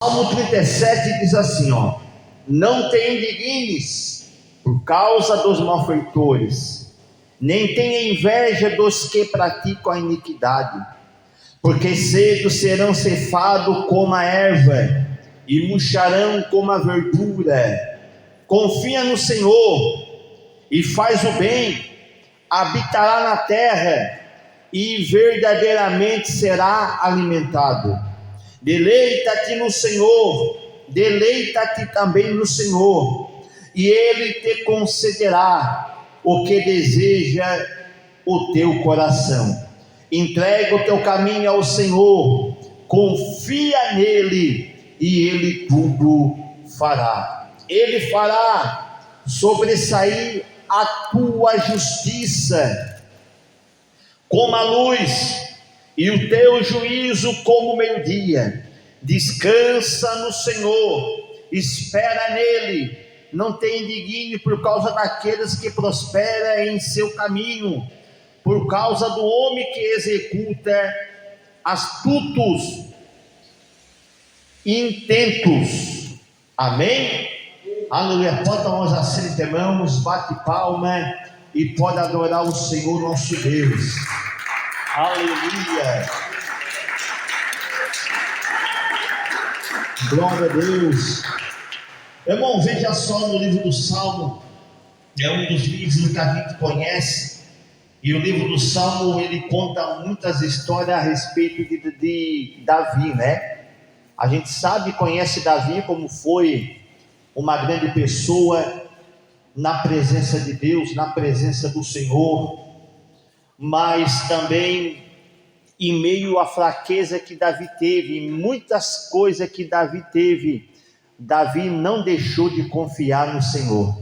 Salmo 37 diz assim, não te indignes por causa dos malfeitores, nem tenha inveja dos que praticam a iniquidade, porque cedo serão ceifados como a erva, e murcharão como a verdura. Confia no Senhor, e faz o bem, habitará na terra, e verdadeiramente será alimentado. Deleita-te no Senhor, deleita-te também no Senhor, e Ele te concederá o que deseja o teu coração. Entrega o teu caminho ao Senhor, confia nele, e Ele tudo fará. Ele fará sobressair a tua justiça como a luz, e o teu juízo como o meio-dia. Descansa no Senhor, espera nele, não te indigne por causa daqueles que prosperam em seu caminho, por causa do homem que executa astutos intentos. Amém? Aleluia. Pode dar umas assim de mãos, bate palma e pode adorar o Senhor nosso Deus. Aleluia. Glória a Deus. Irmão, veja só, no livro do Salmo, é um dos livros que a gente conhece, e o livro do Salmo, ele conta muitas histórias a respeito de Davi, né? A gente sabe, conhece Davi como foi uma grande pessoa na presença de Deus, na presença do Senhor, mas também em meio à fraqueza que Davi teve, em muitas coisas que Davi teve, Davi não deixou de confiar no Senhor.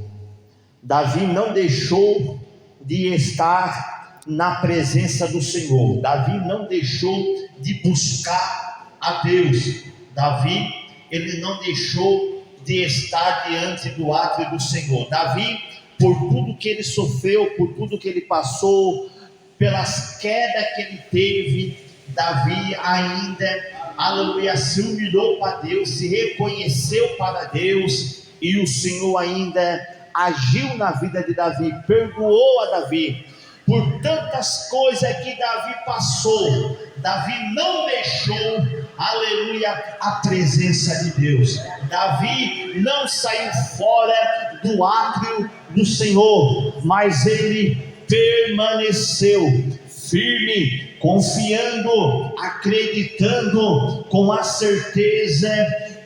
Davi não deixou de estar na presença do Senhor. Davi não deixou de buscar a Deus. Davi, ele não deixou de estar diante do átrio do Senhor. Davi, por tudo que ele sofreu, por tudo que ele passou, pelas quedas que ele teve, Davi ainda, aleluia, se humilhou para Deus, se reconheceu para Deus, e o Senhor ainda agiu na vida de Davi, perdoou a Davi, por tantas coisas que Davi passou. Davi não deixou, aleluia, a presença de Deus. Davi não saiu fora do átrio do Senhor, mas ele permaneceu firme, confiando, acreditando, com a certeza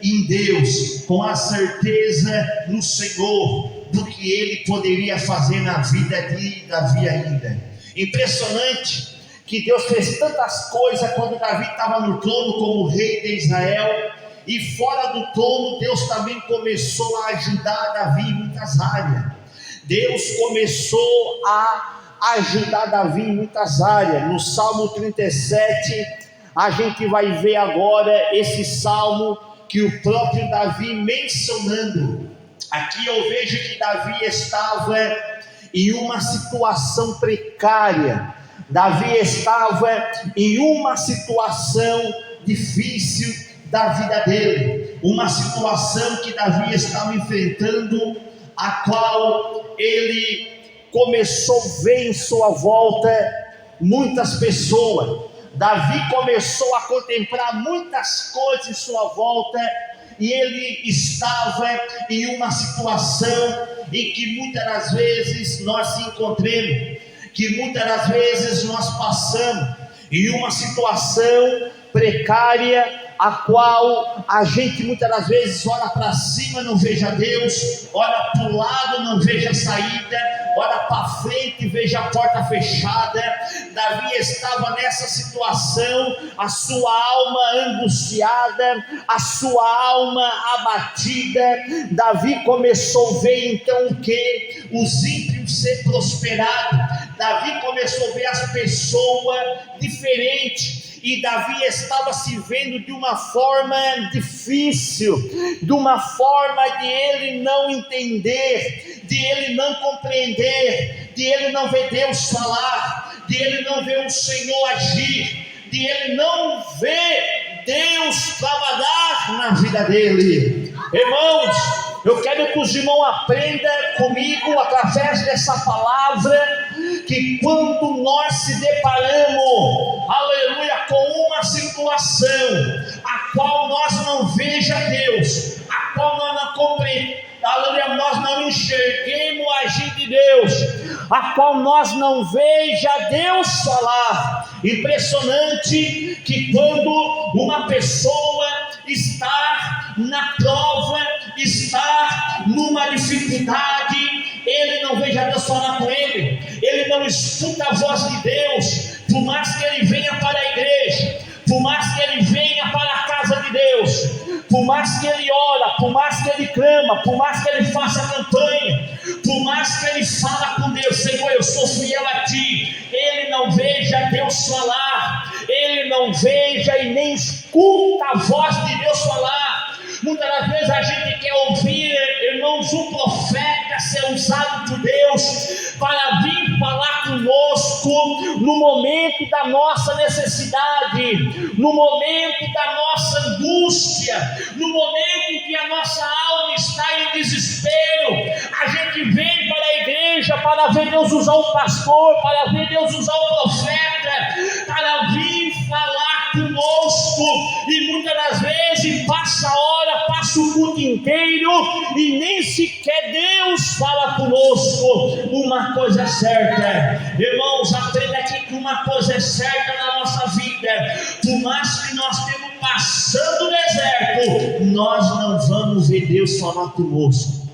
em Deus, com a certeza no Senhor, do que ele poderia fazer na vida de Davi ainda. Impressionante que Deus fez tantas coisas quando Davi estava no trono como rei de Israel, e fora do trono Deus também começou a ajudar Davi em muitas áreas. Deus começou a ajudar Davi em muitas áreas. No Salmo 37 a gente vai ver agora esse salmo que o próprio Davi mencionando. Aqui eu vejo que Davi estava em uma situação precária. Davi estava em uma situação difícil da vida dele, uma situação que Davi estava enfrentando, a qual ele começou a ver em sua volta muitas pessoas. Davi começou a contemplar muitas coisas em sua volta, e ele estava em uma situação em que muitas das vezes nós se encontramos, que muitas das vezes nós passamos, em uma situação precária, a qual a gente muitas das vezes olha para cima, não veja Deus, olha para o lado, não veja saída, olha para frente, veja a porta fechada. Davi estava nessa situação, a sua alma angustiada, a sua alma abatida. Davi começou a ver então o que? Os ímpios ser prosperados. Davi começou a ver as pessoas diferentes, e Davi estava se vendo de uma forma difícil, de uma forma de ele não entender, de ele não compreender, de ele não ver Deus falar, de ele não ver o Senhor agir, de ele não ver Deus trabalhar na vida dele. Irmãos, eu quero que os irmãos aprendam comigo através dessa palavra, que quando nós se deparamos, aleluia, com uma situação a qual nós não veja Deus, a qual nós não compreendemos, aleluia, nós não enxerguemos o agir de Deus, a qual nós não veja Deus falar. Impressionante que quando uma pessoa está na prova, está numa dificuldade, ele não veja Deus falar com ele, ele não escuta a voz de Deus, por mais que ele venha para a igreja, por mais que ele venha para a casa de Deus, por mais que ele ora, por mais que ele clama, por mais que ele faça campanha, por mais que ele fala com Deus, Senhor, eu sou fiel a Ti, ele não veja Deus falar, ele não veja e nem escuta a voz de Deus falar. Muitas das vezes a gente quer ouvir, irmãos, um profeta ser usado por Deus para vir falar conosco no momento da nossa necessidade, no momento da nossa angústia, no momento em que a nossa alma está em desespero. A gente vem para a igreja para ver Deus usar o pastor, para ver Deus usar o profeta, para vir falar conosco, e muitas das vezes passa a hora, passa o culto inteiro e nem sequer Deus fala conosco. Uma coisa é certa, irmãos, aprenda aqui que uma coisa é certa na nossa vida: por mais que nós estemos passando o deserto, nós não vamos ver Deus falar conosco.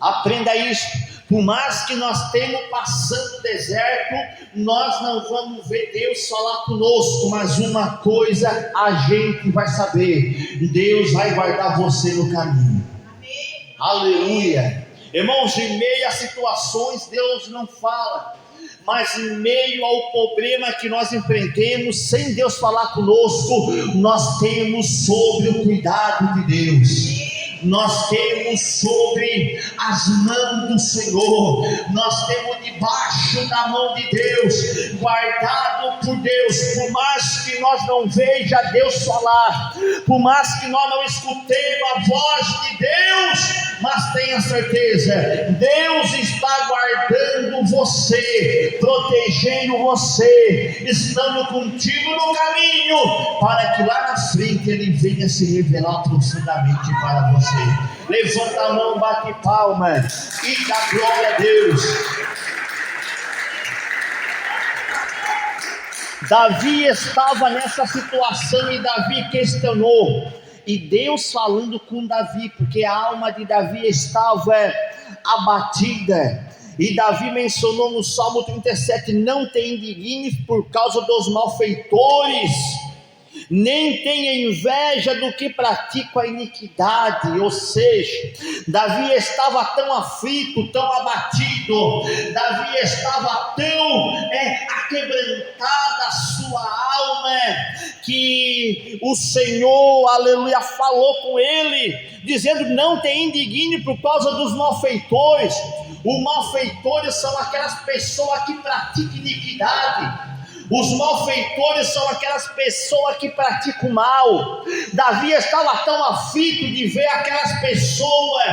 Aprenda isso. Por mais que nós estemos passando o deserto, nós não vamos ver Deus falar conosco, mas uma coisa a gente vai saber: Deus vai guardar você no caminho. Amém. Aleluia. Irmãos, em meio a situações Deus não fala, mas em meio ao problema que nós enfrentemos, sem Deus falar conosco, nós temos sobre o cuidado de Deus, nós temos sobre as mãos do Senhor, nós temos debaixo da mão de Deus, guardado por Deus. Por mais que nós não veja Deus falar, por mais que nós não escutemos a voz de Deus, mas tenha certeza, Deus está guardando você, protegendo você, estando contigo no caminho, para que lá na frente Ele venha se revelar profundamente para você. Levanta a mão, bate palma e dá glória a Deus. Davi estava nessa situação e Davi questionou, e Deus falando com Davi, porque a alma de Davi estava abatida. E Davi mencionou no Salmo 37: não te indignes por causa dos malfeitores, nem tenha inveja do que pratica a iniquidade. Ou seja, Davi estava tão aflito, tão abatido, Davi estava tão aquebrantada a sua alma, que o Senhor, aleluia, falou com ele, dizendo: não te indigne por causa dos malfeitores. Os malfeitores são aquelas pessoas que praticam iniquidade. Os malfeitores são aquelas pessoas que praticam mal. Davi estava tão aflito de ver aquelas pessoas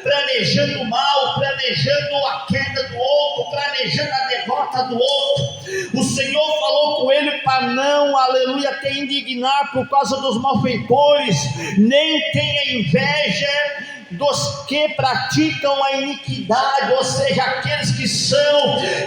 planejando mal, planejando a queda do outro, planejando a derrota do outro. O Senhor falou com ele para não, aleluia, te indignar por causa dos malfeitores, nem tenha inveja dos que praticam a iniquidade, ou seja, aqueles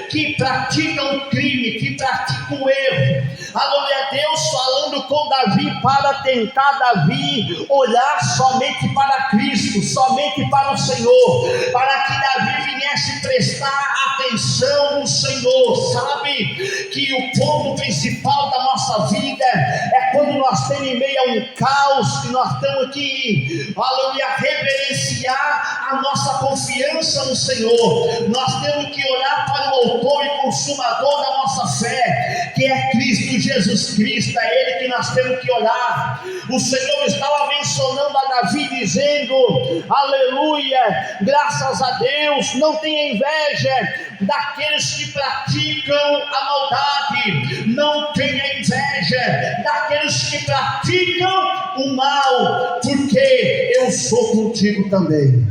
que praticam o crime, que praticam o erro. Aleluia, Deus falando com Davi para tentar Davi olhar somente para Cristo, somente para o Senhor, para que Davi viesse prestar atenção no Senhor. Sabe que o ponto principal da nossa vida é quando nós estamos em meio a um caos, que nós estamos aqui, aleluia, reverenciar a nossa confiança no Senhor. Nós temos que olhar para o autor e consumador da nossa fé, que é Cristo Jesus Cristo. É Ele que nós temos que olhar. O Senhor estava mencionando a Davi dizendo, aleluia, graças a Deus, não tenha inveja daqueles que praticam a maldade, não tenha inveja daqueles que praticam o mal, porque eu sou contigo também.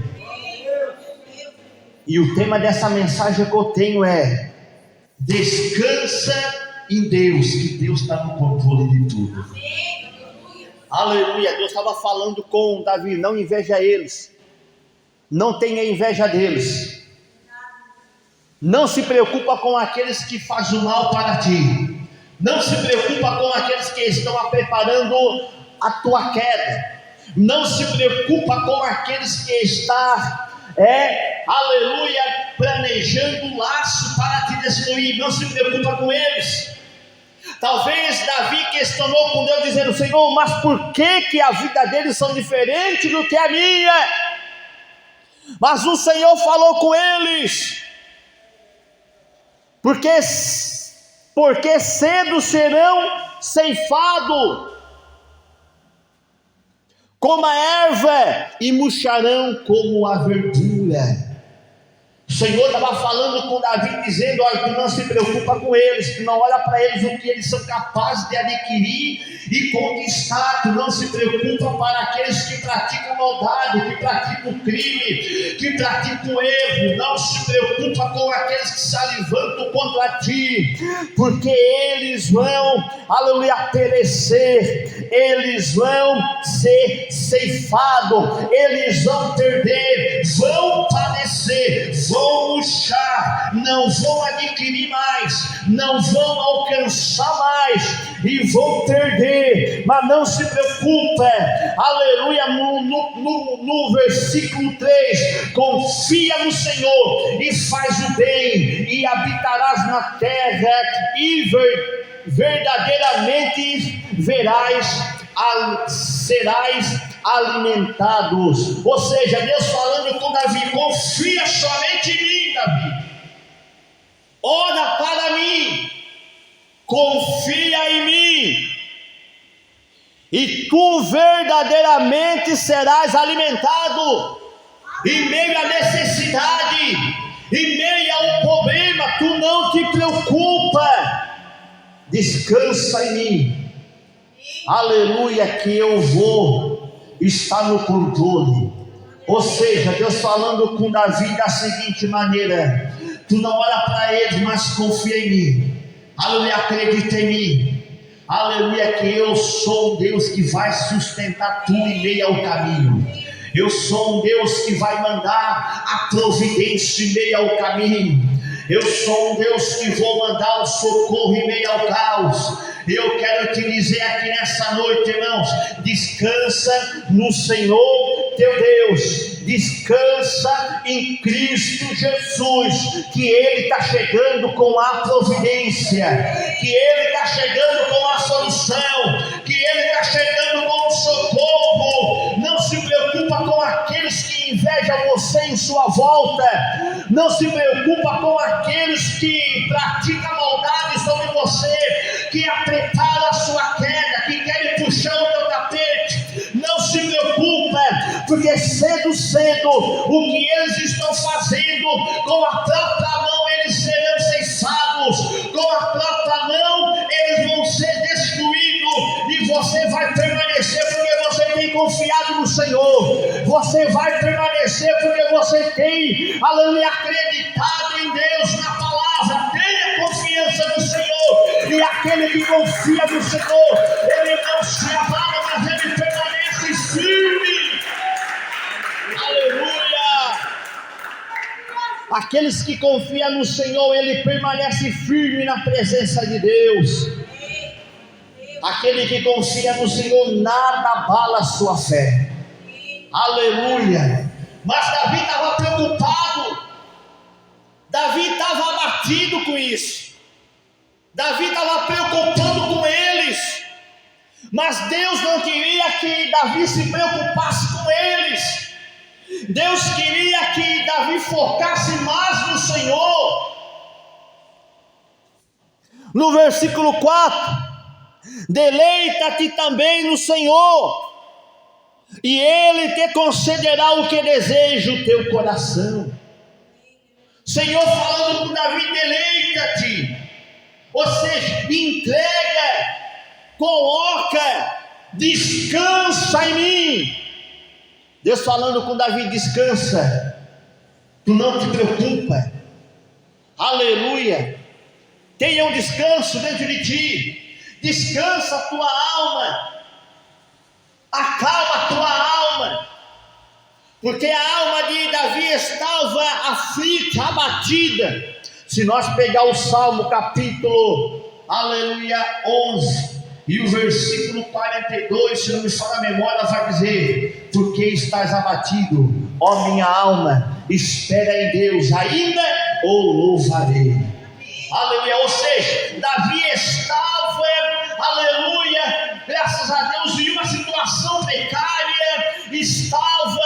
E o tema dessa mensagem que eu tenho é: descansa em Deus, que Deus está no controle de tudo. Aleluia. Deus estava falando com Davi: não inveja eles, não tenha inveja deles, não se preocupa com aqueles que fazem o mal para ti, não se preocupa com aqueles que estão preparando a tua queda, não se preocupa com aqueles que estão aleluia, planejando um laço para te destruir, não se preocupa com eles. Talvez Davi questionou com Deus dizendo: Senhor, mas por que a vida deles são diferentes do que a minha? Mas o Senhor falou com eles: porque cedo serão ceifados como a erva e murcharão como a verdura. O Senhor estava falando com Davi dizendo: olha, tu não se preocupa com eles, tu não olha para eles o que eles são capazes de adquirir e conquistar, tu não se preocupa para aqueles que praticam maldade, que praticam crime, que praticam erro, não se preocupa com aqueles que se levantam contra ti, porque eles vão, aleluia, perecer, eles vão ser ceifados, eles vão perder, vão padecer, vão murchar, não vão adquirir mais, não vão alcançar mais e vão perder. Mas não se preocupe, aleluia, no versículo 3, confia no Senhor e faz o bem, e habitarás na terra, e verdadeiramente serás alimentados. Ou seja, Deus falando com Davi: confia somente em mim, Davi, ora para mim, confia em mim, e tu verdadeiramente serás alimentado. Em meio à necessidade, em meio ao problema, tu não te preocupa, descansa em mim, aleluia, que eu vou estar no controle. Ou seja, Deus falando com Davi da seguinte maneira: tu não olha para eles, mas confia em mim, aleluia, acredita em mim, aleluia, que eu sou um Deus que vai sustentar tu em meio ao caminho, eu sou um Deus que vai mandar a providência em meio ao caminho, eu sou um Deus que vou mandar o socorro em meio ao caos. Eu quero te dizer aqui nessa noite, irmãos, descansa no Senhor teu Deus, descansa em Cristo Jesus, que Ele está chegando com a providência, que Ele está chegando com a solução, que Ele está chegando com o socorro. Não se preocupa com aqueles que invejam você em sua volta, não se preocupa com aqueles que praticam maldade sobre você, que prepara a sua queda, que querem puxar o teu tapete. Não se preocupa, porque cedo, o que eles estão fazendo, com a própria mão eles serão ceifados, com a própria mão eles vão ser destruídos, e você vai permanecer porque você tem confiado no Senhor, você vai permanecer porque você tem, aleluia, acreditado em Deus, na palavra. Tenha confiança no Senhor, e aquele que confia no Senhor, ele não se abala, mas ele permanece firme. Aleluia! Aqueles que confiam no Senhor, ele permanece firme na presença de Deus. Aquele que confia no Senhor, nada abala a sua fé. Aleluia! Mas Davi estava preocupado, Davi estava abatido com isso, Davi estava preocupado com eles, mas Deus não queria que Davi se preocupasse com eles. Deus queria que Davi focasse mais no Senhor. No versículo 4: deleita-te também no Senhor, e Ele te concederá o que deseja o teu coração. Senhor falando com Davi, deleita-te, ou seja, entrega, coloca, descansa em mim. Deus falando com Davi, descansa, tu não te preocupa, aleluia, tenha um descanso dentro de ti, descansa a tua alma, acalma a tua alma, porque a alma de Davi estava aflita, abatida. Se nós pegar o Salmo capítulo, aleluia, 11, e o versículo 42, se não me falha a memória, vai dizer: porque estás abatido, ó minha alma, espera em Deus, ainda o louvarei. Aleluia. Ou seja, Davi estava, aleluia, graças a Deus, em uma situação precária, estava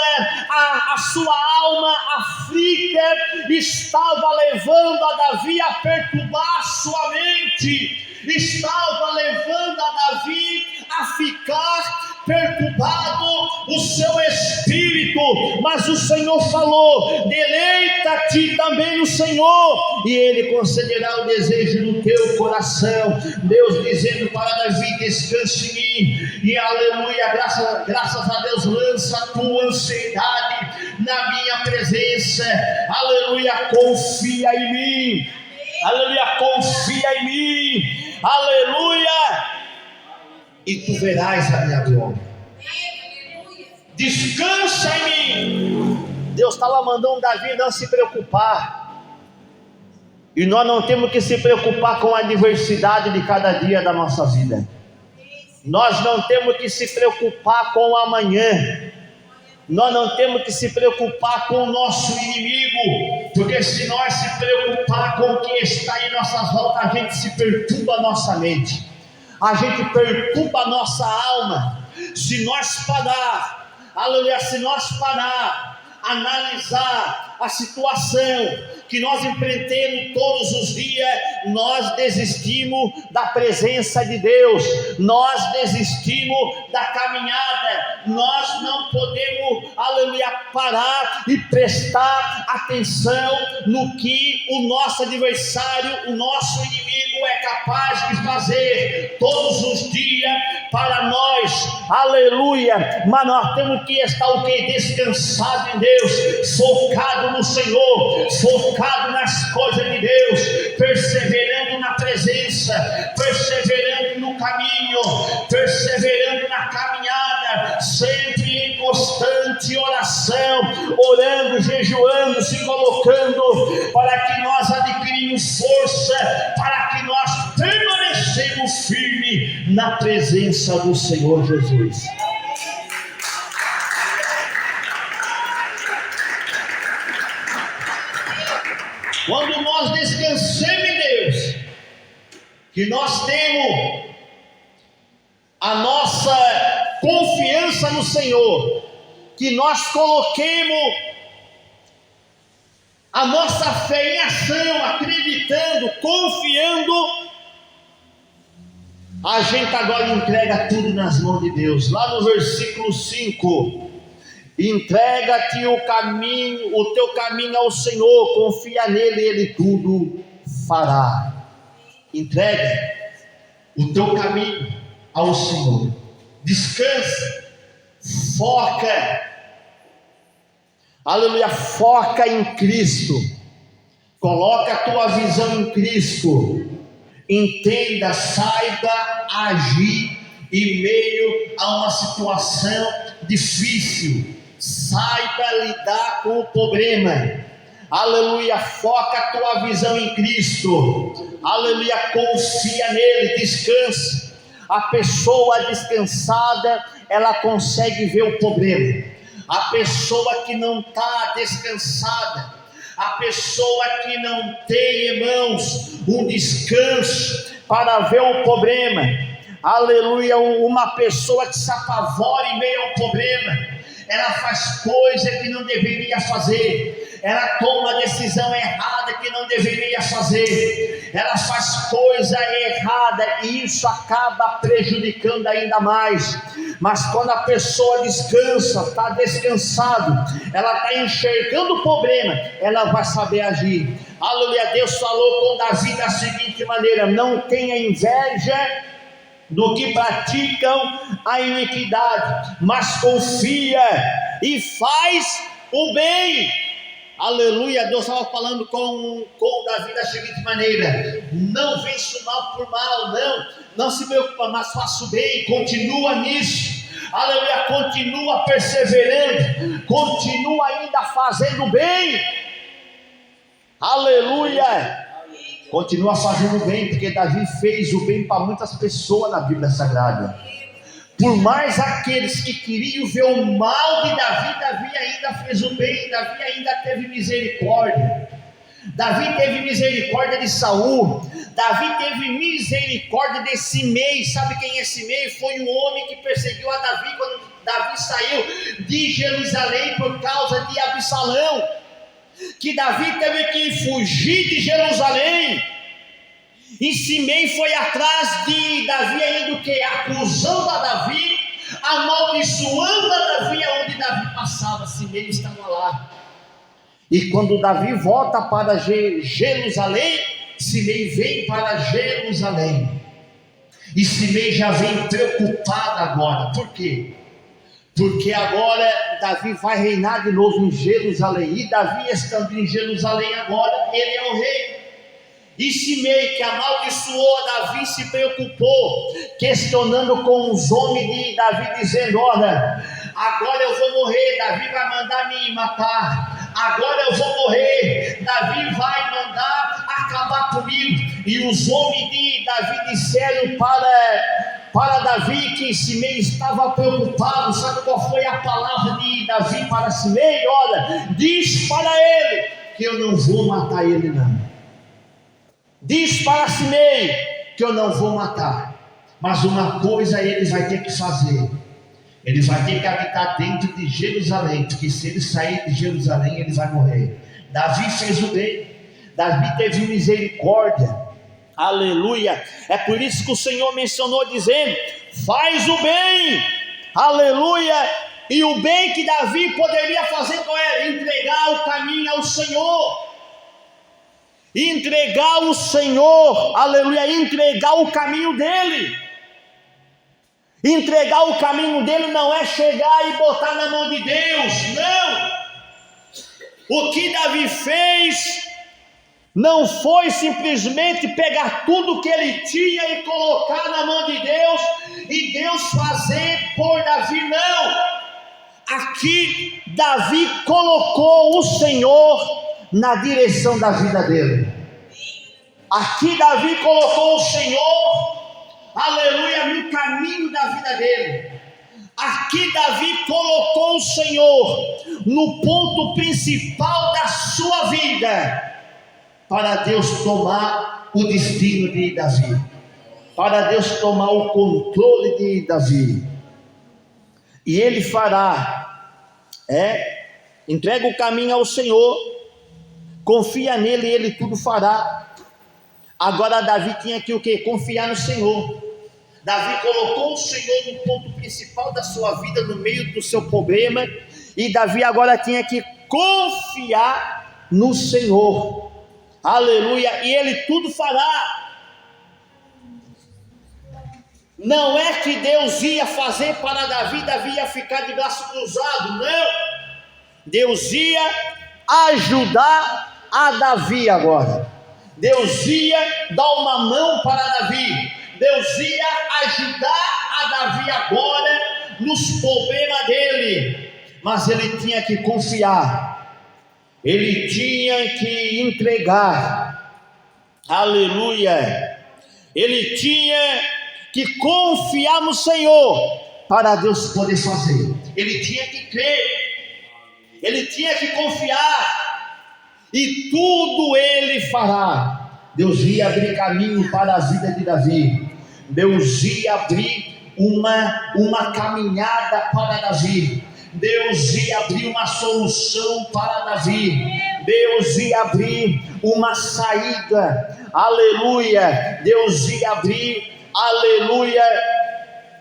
a sua alma aflita, estava levando a Davi a perturbar sua mente, estava levando a Davi a ficar perturbado o seu espírito, mas o Senhor falou: deleita-te também no Senhor, e Ele concederá o desejo do teu coração. Deus dizendo para Davi: descanse em mim, e aleluia, graças a Deus, lança a tua ansiedade na minha presença, aleluia, confia em mim, aleluia, confia em mim, aleluia, e tu verás a minha glória. Descansa em mim. Deus estava mandando Davi não se preocupar, e nós não temos que se preocupar com a adversidade de cada dia da nossa vida. Nós não temos que se preocupar com o amanhã. Nós não temos que se preocupar com o nosso inimigo, porque se nós se preocupar com o que está em nossas voltas, a gente se perturba a nossa mente, a gente perturba a nossa alma. Se nós parar, aleluia, se nós parar, analisar a situação que nós enfrentamos todos os dias, nós desistimos da presença de Deus, nós desistimos da caminhada, nós não podemos, aleluia, parar e prestar atenção no que o nosso adversário, o nosso inimigo é capaz de fazer todos os dias para nós, aleluia. Mas nós temos que estar o que? Descansado em Deus, focado no Senhor, focado nas coisas de Deus, perseverando na presença, perseverando no caminho, perseverando na caminhada, sempre em constante oração, orando, jejuando, se colocando, para que nós adquirimos força, para que nós permanecemos firmes na presença do Senhor Jesus. Quando nós descansamos em Deus, que nós temos a nossa confiança no Senhor, que nós coloquemos a nossa fé em ação, acreditando, confiando, a gente agora entrega tudo nas mãos de Deus. Lá no versículo 5, entrega-te o teu caminho ao Senhor, confia nele, ele tudo fará. Entrega o teu caminho ao Senhor, descansa, foca, aleluia, foca em Cristo, coloca a tua visão em Cristo, entenda, saiba agir em meio a uma situação difícil, saiba lidar com o problema, aleluia, foca a tua visão em Cristo, aleluia, confia nele, descansa. A pessoa descansada, ela consegue ver o problema. A pessoa que não está descansada, a pessoa que não tem, irmãos, um descanso para ver o problema, aleluia, uma pessoa que se apavora em meio ao problema, ela faz coisa que não deveria fazer, ela toma uma decisão errada que não deveria fazer, ela faz coisa errada e isso acaba prejudicando ainda mais. Mas quando a pessoa descansa, está descansado, ela está enxergando o problema, ela vai saber agir. Aleluia. Deus falou com Davi da seguinte maneira: não tenha inveja do que praticam a iniquidade, mas confia e faz o bem. Aleluia. Deus estava falando com Davi da seguinte maneira: não vence o mal por mal, não se preocupa, mas faça o bem, continua nisso. Aleluia. Continua perseverando, continua ainda fazendo o bem. Aleluia. Continua fazendo o bem, porque Davi fez o bem para muitas pessoas na Bíblia Sagrada. Por mais aqueles que queriam ver o mal de Davi, Davi ainda fez o bem, Davi ainda teve misericórdia. Davi teve misericórdia de Saul, Davi teve misericórdia de Simei. Sabe quem é Simei? Foi o homem que perseguiu a Davi quando Davi saiu de Jerusalém por causa de Absalão, que Davi teve que fugir de Jerusalém, e Simei foi atrás de Davi ainda o que? Acusando a Davi, amaldiçoando a Davi, aonde Davi passava, Simei estava lá. E quando Davi volta para Jerusalém, Simei vem para Jerusalém, e Simei já vem preocupado agora. Por quê? Porque agora Davi vai reinar de novo em Jerusalém, e Davi estando em Jerusalém agora, ele é o rei. E Simei, que amaldiçoou Davi, se preocupou, questionando com os homens de Davi, dizendo: olha, agora eu vou morrer, Davi vai mandar me matar, agora eu vou morrer, Davi vai mandar acabar comigo. E os homens de Davi disseram para Davi que Simei estava preocupado. Sabe qual foi a palavra de Davi para Simei? Olha, diz para ele que eu não vou matar ele não. Diz para Simei que eu não vou matar, mas uma coisa ele vai ter que fazer: ele vai ter que habitar dentro de Jerusalém, porque se ele sair de Jerusalém ele vai morrer. Davi fez o bem, Davi teve misericórdia. Aleluia. É por isso que o Senhor mencionou dizendo: faz o bem. Aleluia. E o bem que Davi poderia fazer qual era? Entregar o caminho ao Senhor. Entregar o Senhor, aleluia, entregar o caminho dele. Entregar o caminho dele não é chegar e botar na mão de Deus, não. O que Davi fez não foi simplesmente pegar tudo que ele tinha e colocar na mão de Deus e Deus fazer por Davi, não. Aqui Davi colocou o Senhor na direção da vida dele. Aqui Davi colocou o Senhor, aleluia, no caminho da vida dele. Aqui Davi colocou o Senhor no ponto principal da sua vida, para Deus tomar o destino de Davi, para Deus tomar o controle de Davi. E ele fará, entrega o caminho ao Senhor, confia nele e ele tudo fará. Agora Davi tinha que o quê? Confiar no Senhor. Davi colocou o Senhor no ponto principal da sua vida, no meio do seu problema, e Davi agora tinha que confiar no Senhor. Aleluia. E ele tudo fará. Não é que Deus ia fazer para Davi, Davi ia ficar de braço cruzado, não. Deus ia ajudar a Davi agora. Deus ia dar uma mão para Davi. Deus ia ajudar a Davi agora nos problemas dele. Mas ele tinha que confiar. Ele tinha que entregar. Aleluia. Ele tinha que confiar no Senhor para Deus poder fazer. Ele tinha que crer. Ele tinha que confiar. E tudo ele fará. Deus ia abrir caminho para a vida de Davi. Deus ia abrir uma caminhada para Davi. Deus ia abrir uma solução para Davi, Deus ia abrir uma saída, aleluia, Deus ia abrir, aleluia,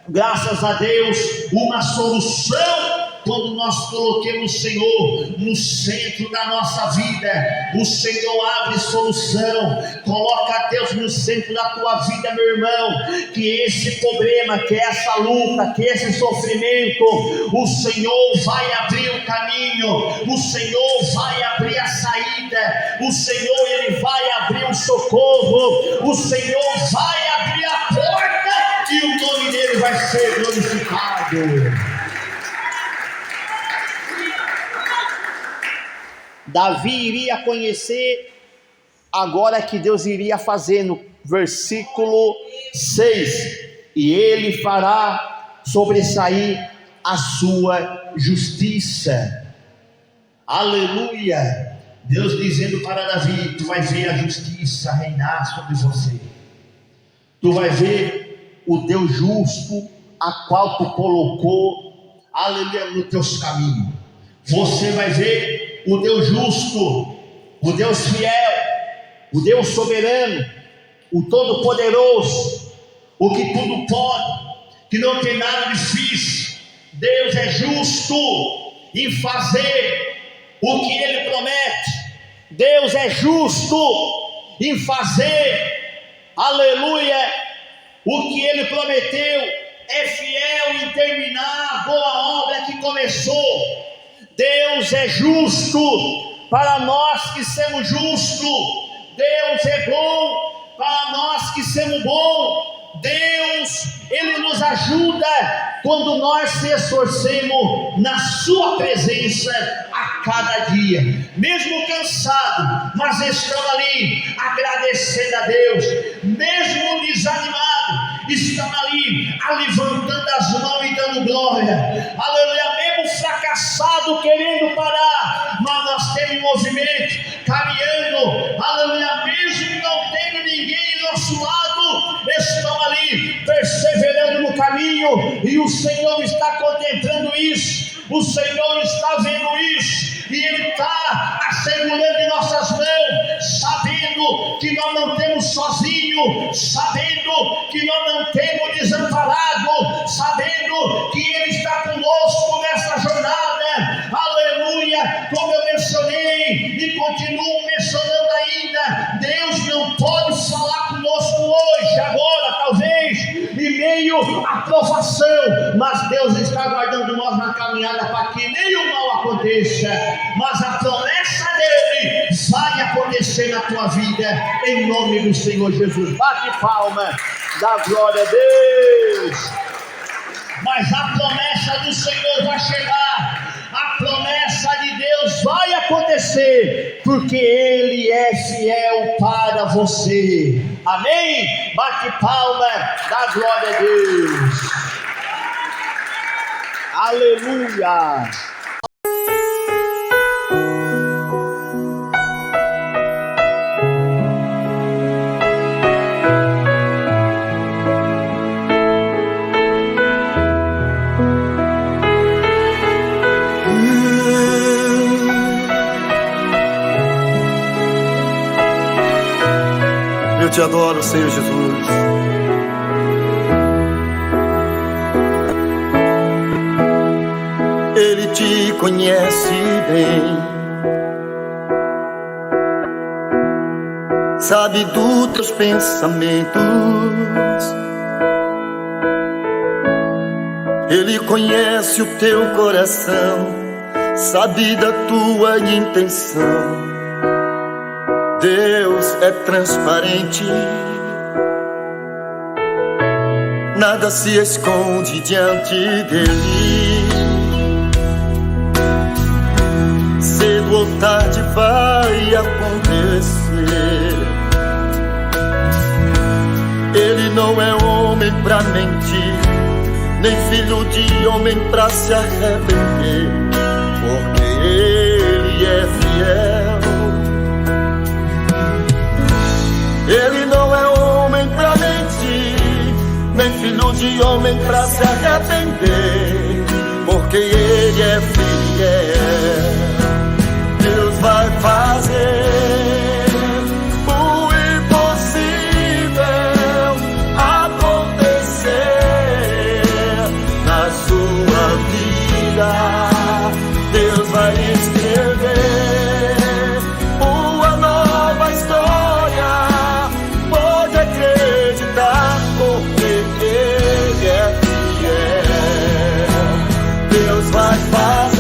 graças a Deus, uma solução. Quando nós coloquemos o Senhor no centro da nossa vida, o Senhor abre solução. Coloca Deus no centro da tua vida, meu irmão, que esse problema, que essa luta, que esse sofrimento, o Senhor vai abrir o caminho, o Senhor vai abrir a saída, o Senhor Ele vai abrir o socorro, o Senhor vai abrir a porta e o nome dele vai ser glorificado. Davi iria conhecer agora que Deus iria fazer, no versículo 6, e ele fará sobressair a sua justiça, aleluia. Deus dizendo para Davi: tu vai ver a justiça reinar sobre você, tu vai ver o Deus justo, a qual tu colocou, aleluia, nos teus caminhos. Você vai ver o Deus justo, o Deus fiel, o Deus soberano, o Todo-Poderoso, o que tudo pode, que não tem nada difícil. Deus é justo em fazer o que Ele promete, Deus é justo em fazer, aleluia, o que Ele prometeu, é fiel em terminar a boa obra que começou. Deus é justo para nós que somos justos, Deus é bom para nós que somos bons. Deus, Ele nos ajuda quando nós se esforcemos na sua presença a cada dia, mesmo cansado, mas estamos ali agradecendo a Deus, mesmo desanimado, estamos ali levantando as mãos e dando glória, aleluia, mesmo fracassado, querendo parar, mas nós temos movimento, caminhando, aleluia, mesmo não tendo ninguém ao nosso lado, estamos ali perseverando no caminho, e o Senhor está contemplando isso, o Senhor está vendo isso, e Ele está assegurando em nossas mãos, sabendo que nós não temos sozinho, sabendo que nós não temos desamparado, sabendo que Ele está conosco nessa jornada, aleluia. Como eu mencionei e continuo mencionando ainda, Deus não pode falar conosco hoje, agora, talvez em meio à provação, mas Deus está guardando nós na caminhada para que nenhum mal aconteça, mas a promessa dele vai acontecer na tua vida, em nome do Senhor Jesus. Bate palma, dá glória a Deus. Mas a promessa do Senhor vai chegar, a promessa de Deus vai acontecer, porque Ele é fiel para você. Amém? Bate palma, dá glória a Deus. Aleluia. Eu te adoro, Senhor Jesus. Ele te conhece bem, sabe dos teus pensamentos. Ele conhece o teu coração, sabe da tua intenção. Deus é transparente, nada se esconde diante dele. Cedo ou tarde vai acontecer. Ele não é homem pra mentir, nem filho de homem pra se arrepender, porque Ele é fiel. Ele não é homem pra mentir, nem filho de homem pra se arrepender, porque porque Ele é fiel. Deus vai fazer o impossível acontecer na sua vida. Deus vai escrever uma nova história. Pode acreditar, porque Ele é fiel. Deus vai fazer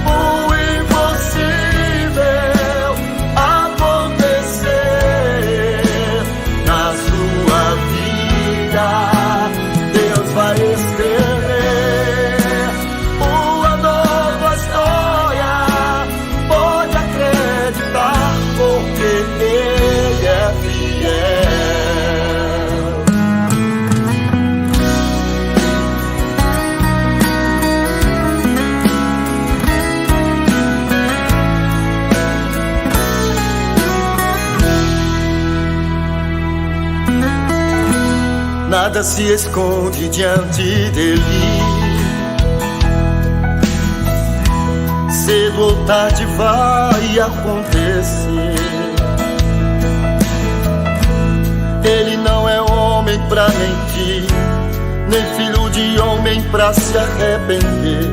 o impossível acontecer na sua vida. Deus vai escrever uma nova história. Pode acreditar, porque Ele é fiel. Nada se esconde diante dele. Cedo ou tarde vai acontecer. Ele não é homem pra mentir, nem filho de homem pra se arrepender,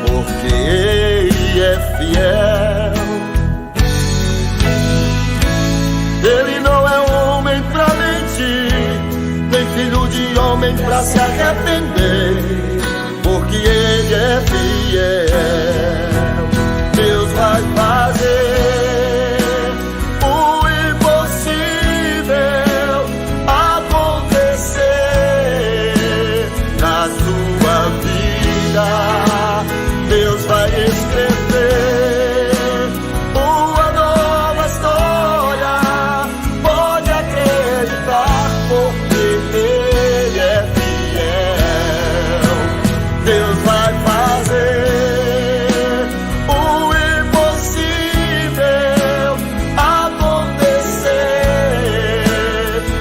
porque Ele é fiel. Ele não é homem pra mentir, nem filho de homem pra se arrepender, porque Ele é fiel. Deus vai fazer o impossível acontecer na sua vida. Deus vai escrever uma nova história. Pode acreditar, porque Ele é fiel. Deus vai fazer o impossível acontecer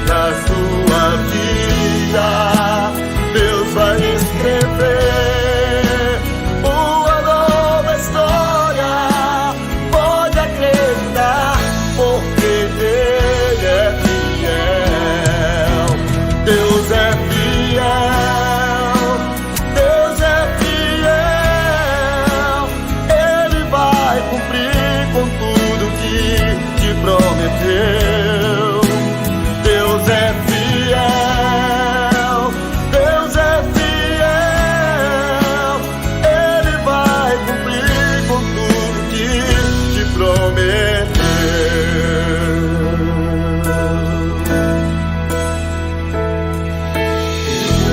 na sua vida. Deus vai escrever uma nova história. Pode acreditar, porque Ele é fiel. Deus é fiel. Deus é fiel. Ele vai cumprir com tudo que te prometeu.